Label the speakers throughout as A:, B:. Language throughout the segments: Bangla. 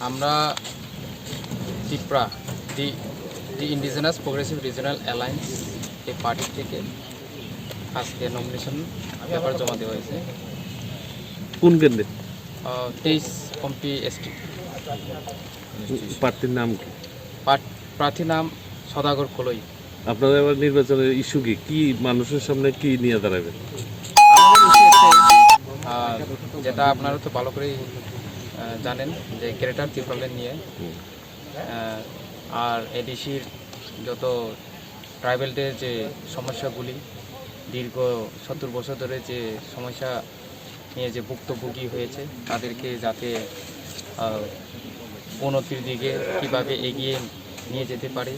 A: আমরা ত্রিপুরা দি ইন্ডিজিনাস প্রোগ্রেসিভ রিজনাল অ্যালায়েন্স এই পার্টি থেকে আজকে নমিনেশন পেপার জমা দেওয়া হয়েছে।
B: কোন কেন্দ্রে?
A: 23 কম্পি এসটি।
B: প্রার্থীর নাম কি?
A: প্রার্থীর নাম সদাগর কলই।
B: আপনাদের এবার নির্বাচনের ইস্যু কি? কি মানুষের সামনে কি নিয়ে দাঁড়াবেন?
A: যেটা আপনারা তো ভালো করেই জানেন যে গ্রেটার ত্রিপুরা নিয়ে আর এডিসির যত ট্রাইবেলদের যে সমস্যাগুলি দীর্ঘ 70 বছর ধরে যে সমস্যা নিয়ে যে ভুক্তভোগী হয়েছে তাদেরকে যাতে উন্নতির দিকে কীভাবে এগিয়ে নিয়ে যেতে পারে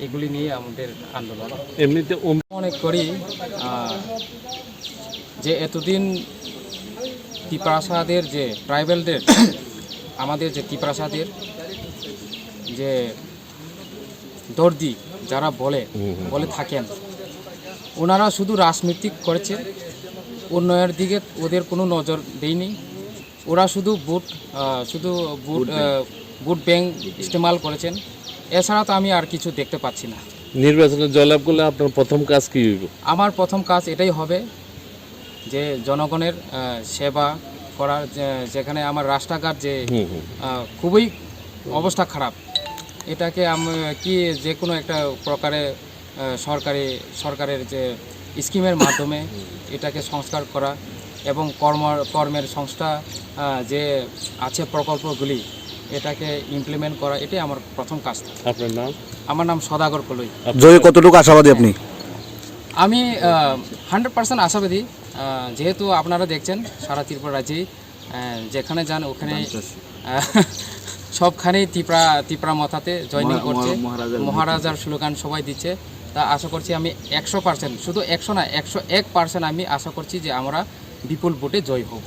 A: এগুলি নিয়ে আমাদের আন্দোলন।
B: এমনিতে
A: মনে করি যে এতদিন ত্রিপ্রাসাদের যে ট্রাইবেলদের আমাদের যে ত্রিপ্রাসাদের যে দর্দি যারা বলে থাকেন ওনারা শুধু রাজনীতি করেছে, উন্নয়নের দিকে ওদের কোনো নজর দেয়নি। ওরা শুধু ভোট ব্যাংক ইস্তেমাল করেছেন, এছাড়া তো আমি আর কিছু দেখতে পাচ্ছি না।
B: নির্বাচনে জয়লাভ করলে আপনার প্রথম কাজ কি হইব?
A: আমার প্রথম কাজ এটাই হবে যে জনগণের সেবা করার। যেখানে আমার রাস্তাঘাট যে খুবই অবস্থা খারাপ, এটাকে আমি যে কোনো একটা প্রকারে সরকারের যে স্কিমের মাধ্যমে এটাকে সংস্কার করা এবং কর্মের সংস্থা যে আছে প্রকল্পগুলি এটাকে ইমপ্লিমেন্ট করা, এটাই আমার প্রথম কাজ।
B: আপনার নাম?
A: আমার নাম সদাগর কলই।
C: জয়ে কতটুকু আশাবাদী আপনি?
A: আমি 100% আশাবাদী। যেহেতু আপনারা দেখছেন সারা ত্রিপুরা রাজ্যেই যেখানে যান ওখানে সবখানেই ত্রিপুরা মাথাতে জয়নিং করছে, মহারাজার স্লোগান সবাই দিচ্ছে। তা আশা করছি আমি 100%, শুধু 100 না 101% আমি আশা করছি যে আমরা বিপুল ভোটে জয় হব।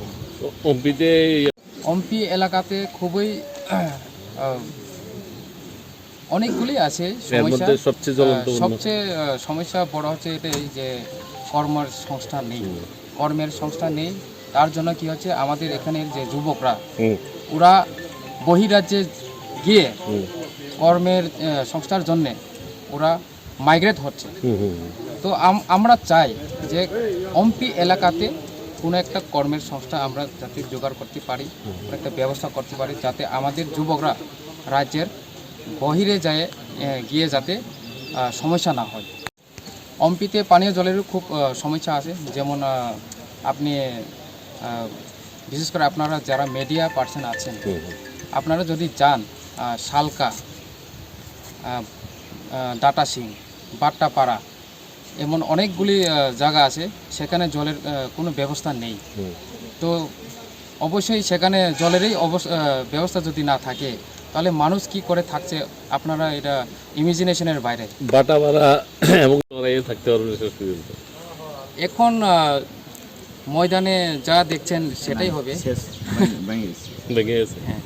A: অম্পি এলাকাতে খুবই অনেকগুলি আছে সমস্যা। সবচেয়ে সমস্যা বড় হচ্ছে এটাই যে কর্মের সংস্থান নেই। তার জন্য কি হচ্ছে আমাদের এখানের যে যুবকরা ওরা বহিরাজ্যে গিয়ে কর্মের সংস্থার জন্য ওরা মাইগ্রেট হচ্ছে। তো আমরা চাই যে অম্পি এলাকাতে কোনো একটা কর্মের সংস্থা আমরা যাতে জোগাড় করতে পারি, একটা ব্যবস্থা করতে পারি যাতে আমাদের যুবকরা রাজ্যের বহিরে গিয়ে যাতে সমস্যা না হয়। অম্পিতে পানীয় জলেরও খুব সমস্যা আছে। যেমন আপনি বিশেষ করে আপনারা যারা মিডিয়া পার্সন আছেন আপনারা যদি যান শালকা, ডাটাসিং, বাট্টাপাড়া এমন অনেকগুলি জায়গা আছে সেখানে জলের কোনো ব্যবস্থা নেই। তো অবশ্যই সেখানে জলেরই ব্যবস্থা যদি না থাকে তাহলে মানুষ কি করে থাকছে আপনারা এটা ইমাজিনেশনের বাইরে। এখন ময়দানে যা দেখছেন সেটাই হবে।
B: হ্যাঁ।